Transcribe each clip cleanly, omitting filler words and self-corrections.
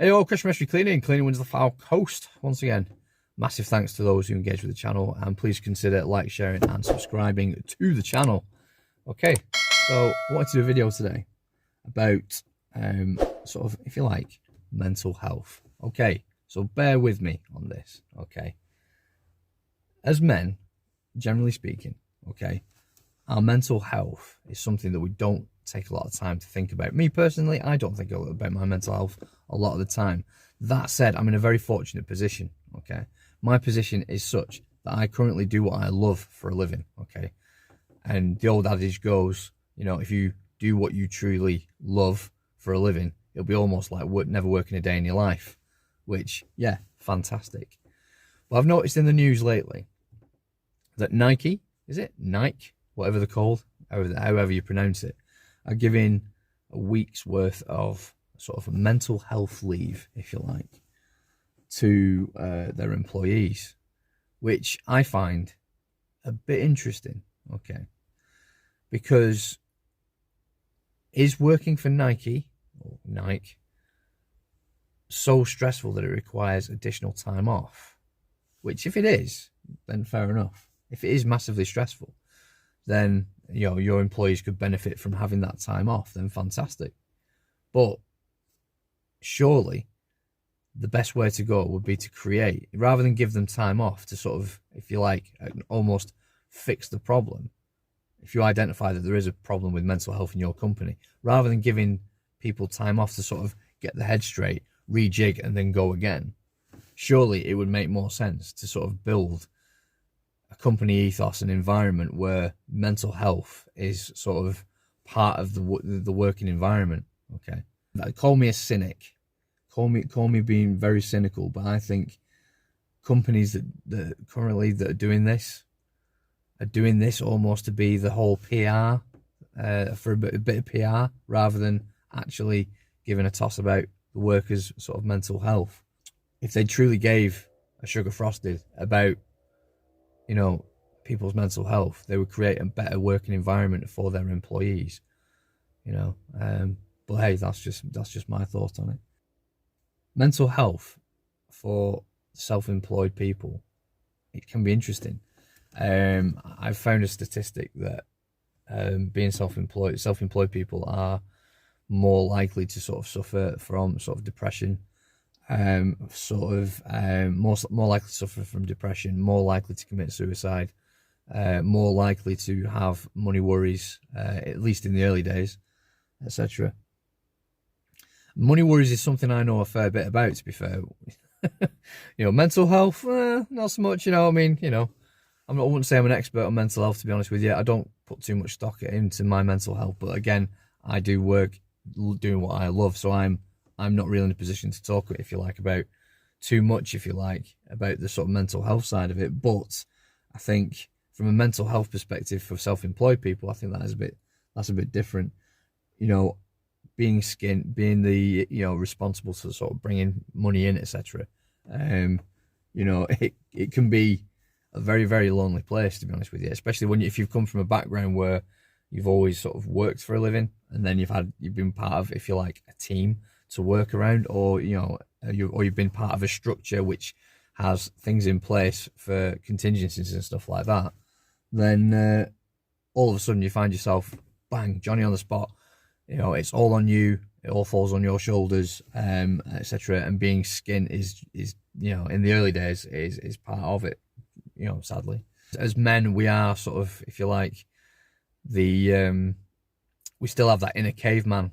Hey, all, Estuary Cleaning. Cleaning wins the foul host. Once again, massive thanks to those who engage with the channel, and please consider like, sharing, and subscribing to the channel. Okay, so I wanted to do a video today about sort of, if you like, mental health. Okay, so bear with me on this. Okay, as men, generally speaking, okay, our mental health is something that we don't take a lot of time to think about. Me personally, I don't think about my mental health a lot of the time. That said, I'm in a very fortunate position. Okay, my position is such that I currently do what I love for a living. Okay, and the old adage goes, you know, if you do what you truly love for a living, it'll be almost like never working a day in your life. Which, yeah, fantastic. But I've noticed in the news lately that Nike, is it Nike, whatever they're called, however you pronounce it, are giving a week's worth of sort of mental health leave, if you like, to their employees, which I find a bit interesting. Okay, because is working for Nike or Nike so stressful that it requires additional time off? Which, if it is, then fair enough. If it is massively stressful, then, you know, your employees could benefit from having that time off, then fantastic. But surely the best way to go would be to create, rather than give them time off to sort of, if you like, almost fix the problem. If you identify that there is a problem with mental health in your company, rather than giving people time off to sort of get the head straight, rejig, and then go again, surely it would make more sense to sort of build a company ethos and environment where mental health is sort of part of the working environment. Okay, call me a cynic, call me being very cynical, but I think companies that currently are doing this almost to be the whole PR, for a bit of PR, rather than actually giving a toss about the workers' sort of mental health. If they truly gave a sugar frosted about, you know, people's mental health, they would create a better working environment for their employees, you know. But hey, that's just my thoughts on it. Mental health for self-employed people, it can be interesting. I've found a statistic that being self-employed people are more likely to sort of suffer from sort of depression, more likely to suffer from depression, more likely to commit suicide, more likely to have money worries, at least in the early days, etc. Money worries is something I know a fair bit about, to be fair. You know, mental health, not so much. You know, I mean, you know, I wouldn't say I'm an expert on mental health, to be honest with you. I don't put too much stock into my mental health, but again, I do work doing what I love, so I'm not really in a position to talk, if you like, about too much, if you like, about the sort of mental health side of it. But I think from a mental health perspective for self-employed people, I think that's a bit different. You know, being the, you know, responsible for sort of bringing money in, etc. You know, it can be a very, very lonely place, to be honest with you, especially if you've come from a background where you've always sort of worked for a living, and then you've been part of, if you like, a team to work around, or, you know, you've been part of a structure which has things in place for contingencies and stuff like that. Then all of a sudden you find yourself, bang, Johnny on the spot. You know, it's all on you. it all falls on your shoulders, etc. And being skint is you know, in the early days is part of it, you know, sadly. As men, we are sort of, if you like, the we still have that inner caveman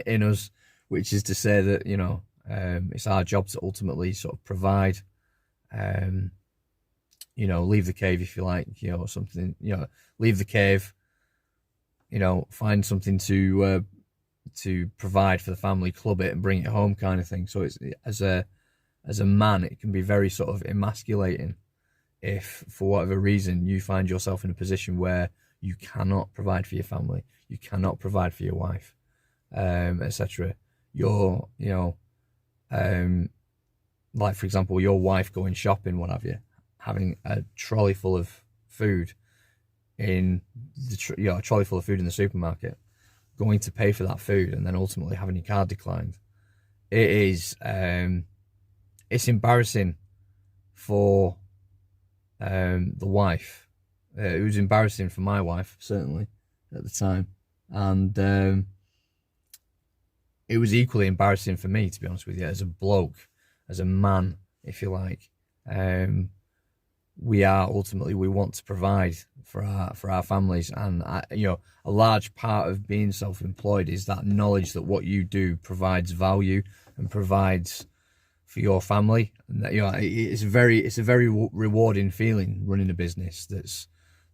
in us, which is to say that, you know, it's our job to ultimately sort of provide, you know, leave the cave, if you like, you know, something, you know, leave the cave, you know, find something to provide for the family, club it and bring it home, kind of thing. So it's, as a man, it can be very sort of emasculating if, for whatever reason, you find yourself in a position where you cannot provide for your family, you cannot provide for your wife, etc. You're, you know, like, for example, your wife going shopping, what have you, having a trolley full of food in the, you know, a trolley full of food in the supermarket, going to pay for that food and then ultimately having your card declined. It is, it's embarrassing for the wife. It was embarrassing for my wife, certainly, at the time. And it was equally embarrassing for me, to be honest with you, as a bloke, as a man, if you like. We are ultimately, we want to provide for our families, and you know, a large part of being self-employed is that knowledge that what you do provides value and provides for your family, and that, you know, it's a very rewarding feeling running a business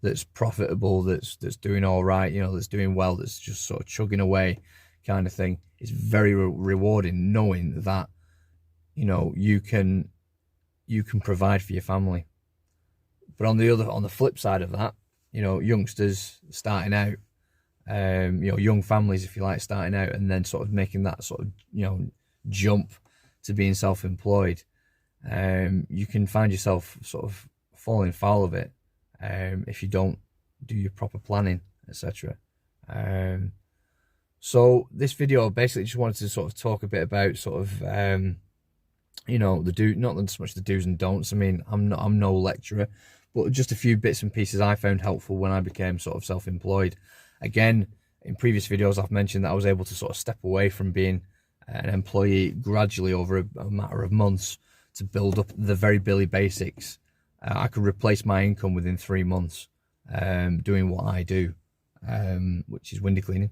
that's profitable, that's doing all right, you know, that's doing well, that's just sort of chugging away, kind of thing. It's very rewarding knowing that, you know, you can provide for your family. But on the flip side of that, you know, youngsters starting out, you know, young families, if you like, starting out and then sort of making that sort of, you know, jump to being self-employed, you can find yourself sort of falling foul of it if you don't do your proper planning, etc. So this video basically just wanted to sort of talk a bit about sort of, you know, not so much the do's and don'ts. I mean, I'm no lecturer, but just a few bits and pieces I found helpful when I became sort of self-employed. Again, in previous videos, I've mentioned that I was able to sort of step away from being an employee gradually over a matter of months to build up the very barely basics. I could replace my income within 3 months doing what I do, which is window cleaning.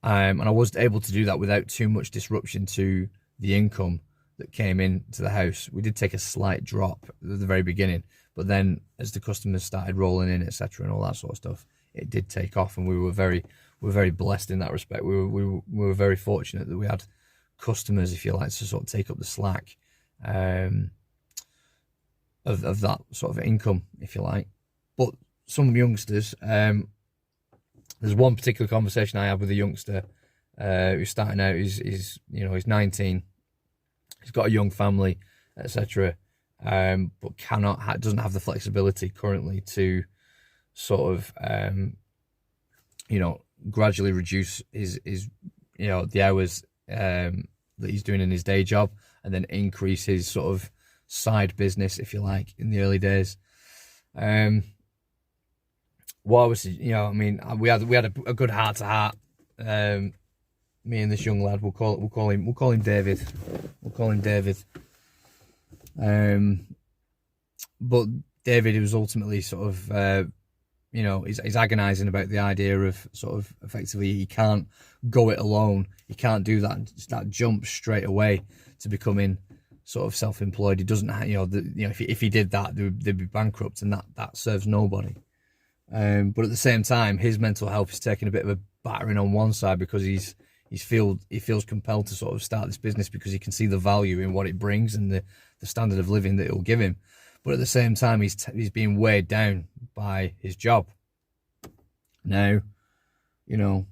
And I was able to do that without too much disruption to the income that came into the house. We did take a slight drop at the very beginning, but then as the customers started rolling in, etc., and all that sort of stuff, it did take off, and we were very blessed in that respect. We were very fortunate that we had customers, if you like, to sort of take up the slack of that sort of income, if you like. But some youngsters, there's one particular conversation I had with a youngster who's starting out. He's you know, he's 19. He's got a young family, etc. But doesn't have the flexibility currently to sort of you know, gradually reduce his you know, the hours that he's doing in his day job, and then increase his sort of side business, if you like, in the early days. What I was, you know, I mean, we had a good heart to heart. Me and this young lad, we'll call him David. We'll call him David. But David, was ultimately sort of, you know, he's agonising about the idea of sort of effectively he can't go it alone. He can't do that jump straight away to becoming sort of self-employed. He doesn't, you know, if he did that, they'd be bankrupt, and that serves nobody. But at the same time, his mental health is taking a bit of a battering on one side because he feels compelled to sort of start this business because he can see the value in what it brings and the standard of living that it will give him. But at the same time, he's being weighed down by his job. Now, you know,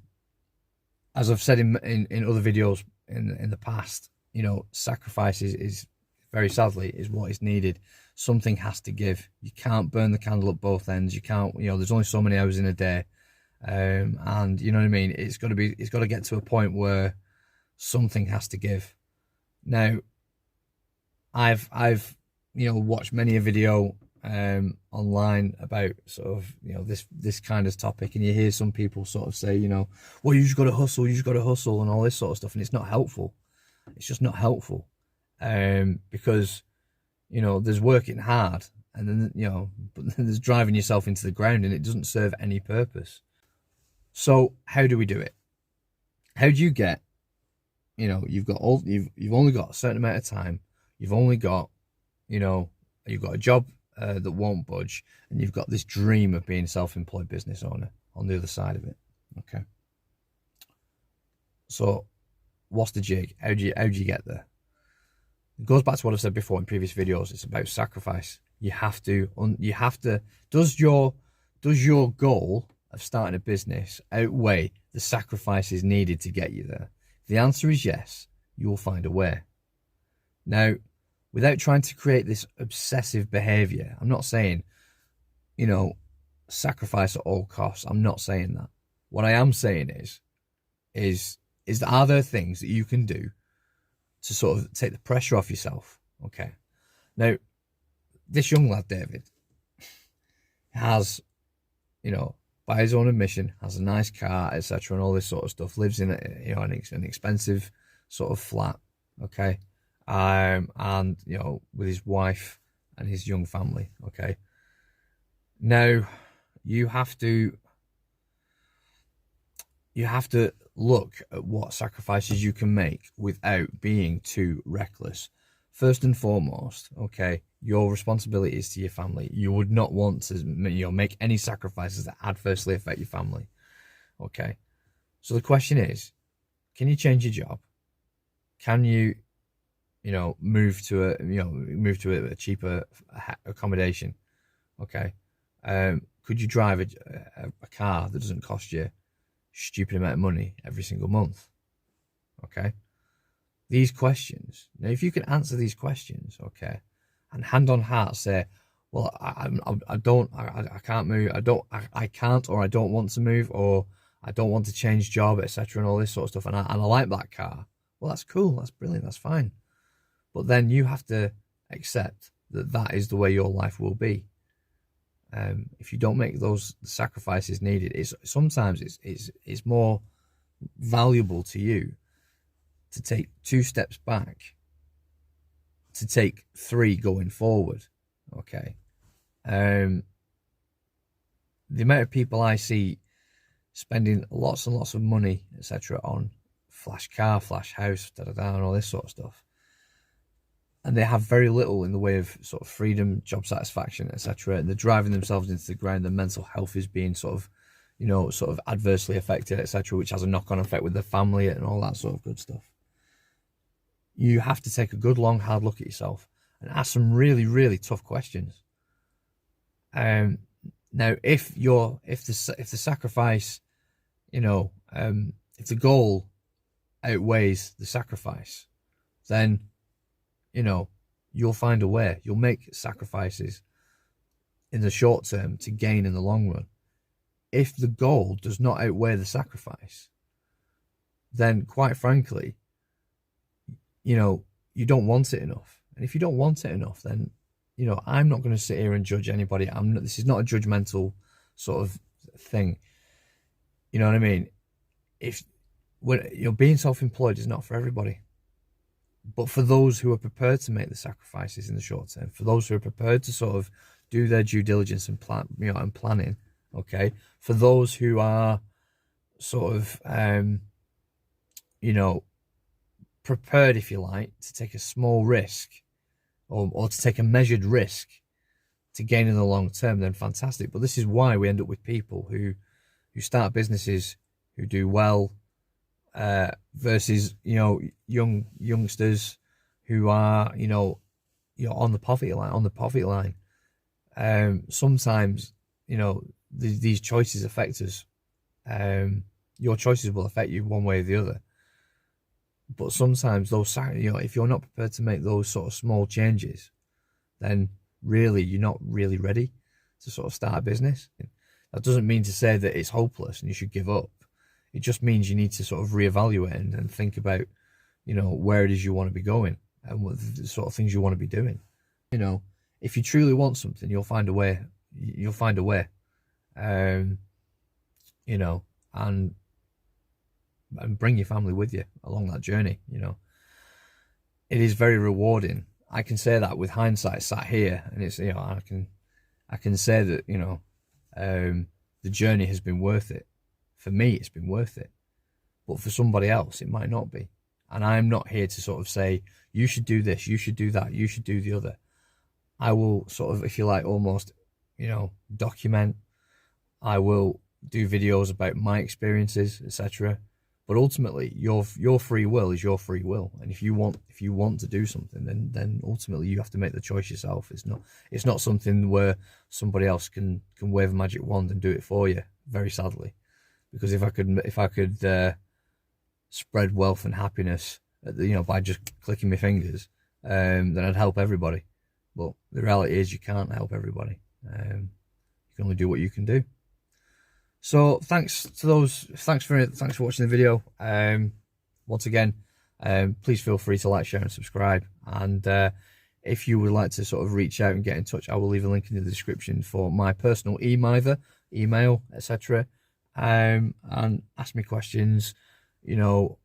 as I've said in other videos in the past, you know, sacrifice is very sadly is what is needed. Something has to give. You can't burn the candle at both ends. You can't, you know, there's only so many hours in a day. And you know what I mean? It's got to get to a point where something has to give. Now, I've you know, watched many a video online about sort of, you know, this kind of topic, and you hear some people sort of say, you know, well, you just got to hustle, and all this sort of stuff, and it's not helpful. It's just not helpful, because, you know, there's working hard, and then, you know, but then there's driving yourself into the ground, and it doesn't serve any purpose. So how do we do it? How do you get, you know, you've only got a certain amount of time, you've only got, you know, you've got a job that won't budge, and you've got this dream of being a self-employed business owner on the other side of it. Okay, so what's the jig? How do you get there? It goes back to what I've said before in previous videos. It's about sacrifice. You have to. Does your goal of starting a business outweigh the sacrifices needed to get you there? If the answer is yes, you will find a way. Now, without trying to create this obsessive behavior, I'm not saying, you know, sacrifice at all costs. I'm not saying that. What I am saying is are there things that you can do to sort of take the pressure off yourself? Okay. Now, this young lad, David, has, you know, by his own admission, has a nice car, etc., and all this sort of stuff, lives in a, you know, an expensive sort of flat, okay, and, you know, with his wife and his young family, okay. Now, you have to look at what sacrifices you can make without being too reckless. First and foremost, okay, your responsibility is to your family. You would not want to, you know, make any sacrifices that adversely affect your family, okay. So the question is, can you change your job? Can you, you know, move to a cheaper accommodation, okay? Could you drive a car that doesn't cost you a stupid amount of money every single month? Okay, these questions. Now, if you can answer these questions, okay, and hand on heart say, well, I can't move, I can't, or I don't want to move, or I don't want to change job, etc., and all this sort of stuff, and I like that car. Well, that's cool, that's brilliant, that's fine. But then you have to accept that that is the way your life will be. If you don't make those sacrifices needed, sometimes it's more valuable to you to take 2 steps back, to take 3 going forward. Okay. The amount of people I see spending lots and lots of money, etc., on flash car, flash house, and all this sort of stuff, and they have very little in the way of sort of freedom, job satisfaction, etc., and they're driving themselves into the ground. Their mental health is being sort of, you know, sort of adversely affected, etc., which has a knock-on effect with their family and all that sort of good stuff. You have to take a good, long, hard look at yourself and ask some really, really tough questions. Now, if the sacrifice, you know, if the goal outweighs the sacrifice, then, you know, you'll find a way. You'll make sacrifices in the short term to gain in the long run. If the goal does not outweigh the sacrifice, then quite frankly, you know, you don't want it enough. And if you don't want it enough, then, you know, I'm not going to sit here and judge anybody. This is not a judgmental sort of thing. You know what I mean? Being self-employed is not for everybody. But for those who are prepared to make the sacrifices in the short term, for those who are prepared to sort of do their due diligence and plan, you know, and planning, okay, for those who are sort of, you know, prepared, if you like, to take a small risk or to take a measured risk to gain in the long term, then fantastic. But this is why we end up with people who start businesses, who do well, versus, you know, youngsters who are, you know, on the poverty line. Sometimes, you know, these choices affect us. Your choices will affect you one way or the other. But sometimes those, you know, if you're not prepared to make those sort of small changes, then really you're not really ready to sort of start a business. That doesn't mean to say that it's hopeless and you should give up. It just means you need to sort of reevaluate and think about, you know, where it is you want to be going and what the sort of things you want to be doing. You know, if you truly want something, you'll find a way. You'll find a way. You know, and bring your family with you along that journey. You know, it is very rewarding. I can say that with hindsight, sat here, and it's, you know, I can say that, you know, the journey has been worth it. For me, it's been worth it, but for somebody else, it might not be. And I'm not here to sort of say, you should do this, you should do that, you should do the other. I will sort of, if you like, almost, you know, document. I will do videos about my experiences, etc. But ultimately, your free will is your free will, and if you want to do something, then ultimately you have to make the choice yourself. It's not something where somebody else can wave a magic wand and do it for you. Very sadly, because if I could spread wealth and happiness, you know, by just clicking my fingers, then I'd help everybody. But the reality is, you can't help everybody. You can only do what you can do. So thanks for watching the video. Once again, please feel free to like, share and subscribe. And if you would like to sort of reach out and get in touch, I will leave a link in the description for my personal email, etc. And ask me questions. You know,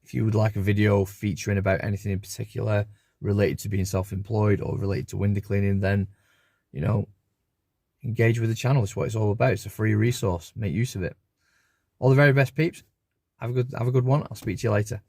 if you would like a video featuring about anything in particular related to being self-employed or related to window cleaning, then, you know, engage with the channel. It's what it's all about. It's a free resource. Make use of it. All the very best, peeps. Have a good one. I'll speak to you later.